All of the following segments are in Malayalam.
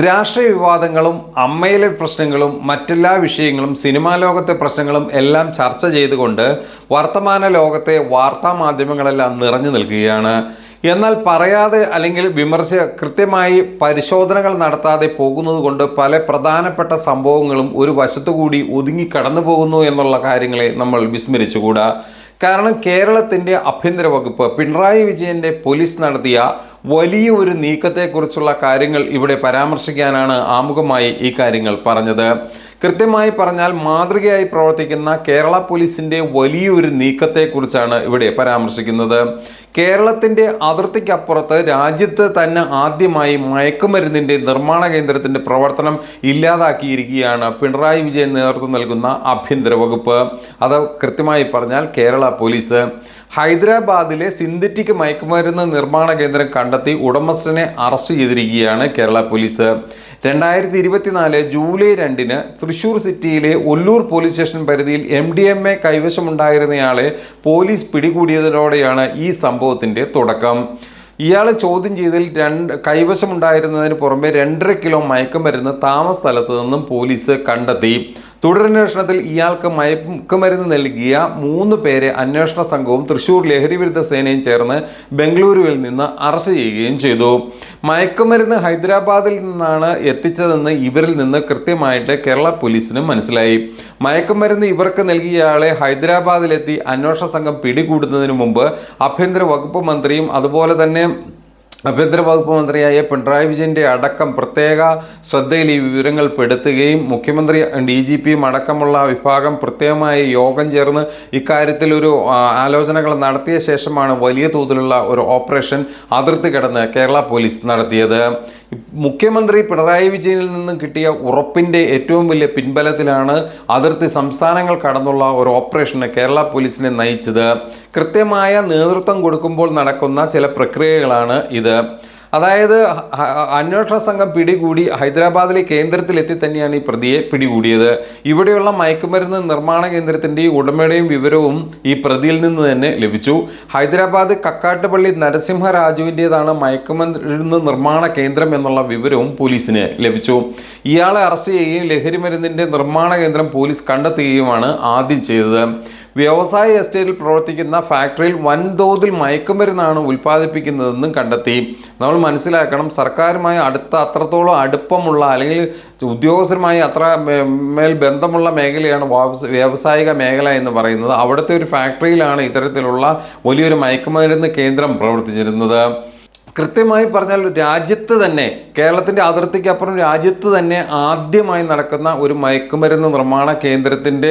രാഷ്ട്രീയ വിവാദങ്ങളും അമ്മയിലെ പ്രശ്നങ്ങളും മറ്റെല്ലാ വിഷയങ്ങളും സിനിമാ ലോകത്തെ പ്രശ്നങ്ങളും എല്ലാം ചർച്ച ചെയ്തുകൊണ്ട് വർത്തമാന ലോകത്തെ വാർത്താ മാധ്യമങ്ങളെല്ലാം നിറഞ്ഞു നിൽക്കുകയാണ്. എന്നാൽ പറയാതെ അല്ലെങ്കിൽ കൃത്യമായി പരിശോധനകൾ നടത്താതെ പോകുന്നത് കൊണ്ട് പല പ്രധാനപ്പെട്ട സംഭവങ്ങളും ഒരു വശത്തുകൂടി ഒതുങ്ങി കടന്നു പോകുന്നു എന്നുള്ള കാര്യങ്ങളെ നമ്മൾ വിസ്മരിച്ചുകൂടാ. കാരണം കേരളത്തിൻ്റെ ആഭ്യന്തര വകുപ്പ് പിണറായി വിജയൻ്റെ പോലീസ് നടത്തിയ വലിയ ഒരു നീക്കത്തെക്കുറിച്ചുള്ള കാര്യങ്ങൾ ഇവിടെ പരാമർശിക്കാനാണ് ആമുഖമായി ഈ കാര്യങ്ങൾ പറഞ്ഞത്. കൃത്യമായി പറഞ്ഞാൽ മാതൃകയായി പ്രവർത്തിക്കുന്ന കേരള പോലീസിൻ്റെ വലിയൊരു നീക്കത്തെക്കുറിച്ചാണ് ഇവിടെ പരാമർശിക്കുന്നത്. കേരളത്തിൻ്റെ അതിർത്തിക്കപ്പുറത്ത് രാജ്യത്ത് തന്നെ ആദ്യമായി മയക്കുമരുന്നിൻ്റെ നിർമ്മാണ കേന്ദ്രത്തിൻ്റെ പ്രവർത്തനം ഇല്ലാതാക്കിയിരിക്കുകയാണ് പിണറായി വിജയൻ നേതൃത്വം നൽകുന്ന ആഭ്യന്തര വകുപ്പ്. അത് കൃത്യമായി പറഞ്ഞാൽ കേരള പോലീസ്. ഹൈദരാബാദിലെ സിന്തറ്റിക് മയക്കുമരുന്ന് നിർമ്മാണ കേന്ദ്രം കണ്ടെത്തി ഉടമസ്ഥനെ അറസ്റ്റ് ചെയ്തിരിക്കുകയാണ് കേരള പോലീസ്. 2024 ജൂലൈ 2 തൃശൂർ സിറ്റിയിലെ ഒല്ലൂർ പോലീസ് സ്റ്റേഷൻ പരിധിയിൽ MDMA കൈവശമുണ്ടായിരുന്നയാളെ പോലീസ് പിടികൂടിയതോടെയാണ് ഈ സംഭവത്തിൻ്റെ തുടക്കം. ഇയാളെ ചോദ്യം ചെയ്തതിൽ കൈവശമുണ്ടായിരുന്നതിന് പുറമെ 2.5 കിലോ മയക്കുമരുന്ന് താമസ സ്ഥലത്ത് നിന്നും പോലീസ് കണ്ടെത്തി. തുടരന്വേഷണത്തിൽ ഇയാൾക്ക് മയക്കുമരുന്ന് നൽകിയ 3 പേരെ അന്വേഷണ സംഘവും തൃശൂർ ലഹരിവിരുദ്ധ സേനയും ചേർന്ന് ബംഗളൂരുവിൽ നിന്ന് അറസ്റ്റ് ചെയ്യുകയും ചെയ്തു. മയക്കുമരുന്ന് ഹൈദരാബാദിൽ നിന്നാണ് എത്തിച്ചതെന്ന് ഇവരിൽ നിന്ന് കൃത്യമായിട്ട് കേരള പോലീസിന് മനസ്സിലായി. മയക്കുമരുന്ന് ഇവർക്ക് നൽകിയയാളെ ഹൈദരാബാദിലെത്തി അന്വേഷണ സംഘം പിടികൂടുന്നതിന് മുമ്പ് ആഭ്യന്തര വകുപ്പ് മന്ത്രിയും അതുപോലെ തന്നെ ആഭ്യന്തര വകുപ്പ് മന്ത്രിയായ പിണറായി വിജയൻ്റെ അടക്കം പ്രത്യേക ശ്രദ്ധയിൽ ഈ വിവരങ്ങൾ പെടുത്തുകയും മുഖ്യമന്ത്രി DGPയും അടക്കമുള്ള വിഭാഗം പ്രത്യേകമായി യോഗം ചേർന്ന് ഇക്കാര്യത്തിൽ ഒരു ആലോചനകൾ നടത്തിയ ശേഷമാണ് വലിയ തോതിലുള്ള ഒരു ഓപ്പറേഷൻ അതിർത്തി കടന്ന് കേരള പോലീസ് നടത്തിയത്. മുഖ്യമന്ത്രി പിണറായി വിജയനിൽ നിന്നും കിട്ടിയ ഉറപ്പിൻ്റെ ഏറ്റവും വലിയ പിൻബലത്തിലാണ് അതിർത്തി സംസ്ഥാനങ്ങൾ കടന്നുള്ള ഒരു ഓപ്പറേഷന് കേരള പോലീസിനെ നയിച്ചത്. കൃത്യമായ നേതൃത്വം കൊടുക്കുമ്പോൾ നടക്കുന്ന ചില പ്രക്രിയകളാണ് ഇത്. അതായത് അന്വേഷണ സംഘം പിടികൂടി ഹൈദരാബാദിലെ കേന്ദ്രത്തിലെത്തി തന്നെയാണ് ഈ പ്രതിയെ പിടികൂടിയത്. ഇവിടെയുള്ള മയക്കുമരുന്ന് നിർമ്മാണ കേന്ദ്രത്തിൻ്റെയും ഉടമയുടെയും വിവരവും ഈ പ്രതിയിൽ നിന്ന് തന്നെ ലഭിച്ചു. ഹൈദരാബാദ് കക്കാട്ടുപള്ളി നരസിംഹരാജുവിൻ്റേതാണ് മയക്കുമരുന്ന് നിർമ്മാണ കേന്ദ്രം എന്നുള്ള വിവരവും പോലീസിന് ലഭിച്ചു. ഇയാളെ അറസ്റ്റ് ചെയ്യുകയും ലഹരിമരുന്നിൻ്റെ നിർമ്മാണ കേന്ദ്രം പോലീസ് കണ്ടെത്തുകയുമാണ് ആദ്യം ചെയ്തത്. വ്യവസായ എസ്റ്റേറ്റിൽ പ്രവർത്തിക്കുന്ന ഫാക്ടറിയിൽ വൻതോതിൽ മയക്കുമരുന്നാണ് ഉൽപ്പാദിപ്പിക്കുന്നതെന്നും കണ്ടെത്തി. നമ്മൾ മനസ്സിലാക്കണം, സർക്കാരുമായി അത്രത്തോളം അടുപ്പമുള്ള അല്ലെങ്കിൽ ഉദ്യോഗസ്ഥരുമായി അത്ര മേൽ ബന്ധമുള്ള മേഖലയാണ് വ്യാവസായിക മേഖല എന്ന് പറയുന്നത്. അവിടുത്തെ ഒരു ഫാക്ടറിയിലാണ് ഇത്തരത്തിലുള്ള വലിയൊരു മയക്കുമരുന്ന് കേന്ദ്രം പ്രവർത്തിച്ചിരുന്നത്. കൃത്യമായി പറഞ്ഞാൽ രാജ്യത്ത് തന്നെ, കേരളത്തിൻ്റെ അതിർത്തിക്കപ്പുറം രാജ്യത്ത് തന്നെ ആദ്യമായി നടക്കുന്ന ഒരു മയക്കുമരുന്ന് നിർമ്മാണ കേന്ദ്രത്തിൻ്റെ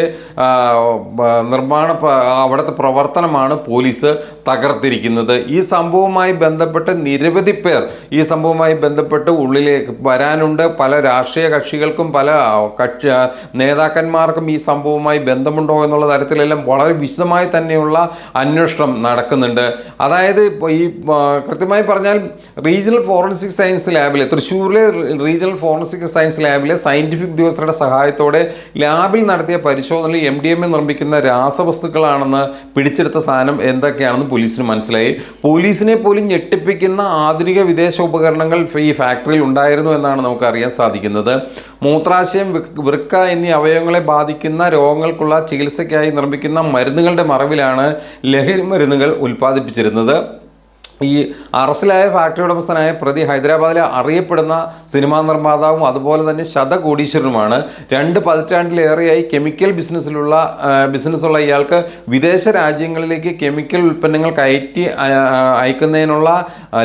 അവിടുത്തെ പ്രവർത്തനമാണ് പോലീസ് തകർത്തിരിക്കുന്നത്. ഈ സംഭവവുമായി ബന്ധപ്പെട്ട് നിരവധി പേർ ഈ സംഭവവുമായി ബന്ധപ്പെട്ട് ഉള്ളിലേക്ക് വരാനുണ്ട്. പല രാഷ്ട്രീയ കക്ഷികൾക്കും പല നേതാക്കന്മാർക്കും ഈ സംഭവവുമായി ബന്ധമുണ്ടോ എന്നുള്ള തരത്തിലെല്ലാം വളരെ വിശദമായി തന്നെയുള്ള അന്വേഷണം നടക്കുന്നുണ്ട്. അതായത് ഈ കൃത്യമായി പറഞ്ഞാൽ റീജിയണൽ ഫോറൻസിക് സയൻസ് ലാബിലെ തൃശ്ശൂരിലെ റീജിയണൽ ഫോറൻസിക് സയൻസ് ലാബിലെ സയന്റിഫിക് ഉദ്യോഗസ്ഥരുടെ സഹായത്തോടെ ലാബിൽ നടത്തിയ പരിശോധനയിൽ MDMA നിർമ്മിക്കുന്ന രാസവസ്തുക്കളാണെന്ന് പിടിച്ചെടുത്ത സാധനം എന്തൊക്കെയാണെന്ന് പോലീസിന് മനസ്സിലായി. പോലീസിനെ പോലും ഞെട്ടിപ്പിക്കുന്ന ആധുനിക വിദേശ ഉപകരണങ്ങൾ ഈ ഫാക്ടറിയിൽ ഉണ്ടായിരുന്നു എന്നാണ് നമുക്ക് അറിയാൻ സാധിക്കുന്നത്. മൂത്രാശയം, വൃക്ക എന്നീ അവയവങ്ങളെ ബാധിക്കുന്ന രോഗങ്ങൾക്കുള്ള ചികിത്സയ്ക്കായി നിർമ്മിക്കുന്ന മരുന്നുകളുടെ മറവിലാണ് ലഹരി മരുന്നുകൾ ഉൽപ്പാദിപ്പിച്ചിരുന്നത്. ഈ അറസ്റ്റിലായ ഫാക്ടറി ഉടമസ്ഥനായ പ്രതി ഹൈദരാബാദിലെ അറിയപ്പെടുന്ന സിനിമാ നിർമ്മാതാവും അതുപോലെ തന്നെ ശതകോടീശ്വരനുമാണ്. 2 പതിറ്റാണ്ടിലേറെയായി കെമിക്കൽ ബിസിനസ്സുള്ള ഇയാൾക്ക് വിദേശ രാജ്യങ്ങളിലേക്ക് കെമിക്കൽ ഉൽപ്പന്നങ്ങൾ അയക്കുന്നതിനുള്ള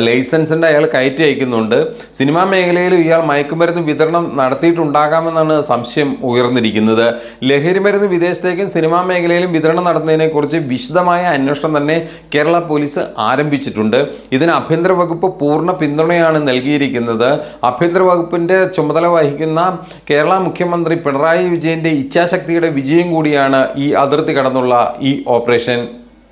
ലൈസൻസിൻ്റെ അയാൾ കയറ്റി അയക്കുന്നുണ്ട്. സിനിമാ മേഖലയിലും ഇയാൾ മയക്കുമരുന്ന് വിതരണം നടത്തിയിട്ടുണ്ടാകാമെന്നാണ് സംശയം ഉയർന്നിരിക്കുന്നത്. ലഹരിമരുന്ന് വിദേശത്തേക്കും സിനിമാ മേഖലയിലും വിതരണം നടത്തുന്നതിനെക്കുറിച്ച് വിശദമായ അന്വേഷണം തന്നെ കേരള പോലീസ് ആരംഭിച്ചിട്ടുണ്ട്. ഇതിന് ആഭ്യന്തര വകുപ്പ് പൂർണ്ണ പിന്തുണയാണ് നൽകിയിരിക്കുന്നത്. ആഭ്യന്തര വകുപ്പിൻ്റെ ചുമതല വഹിക്കുന്ന കേരള മുഖ്യമന്ത്രി പിണറായി വിജയൻ്റെ ഇച്ഛാശക്തിയുടെ വിജയം കൂടിയാണ് ഈ അതിർത്തി കടന്നുള്ള ഈ ഓപ്പറേഷൻ.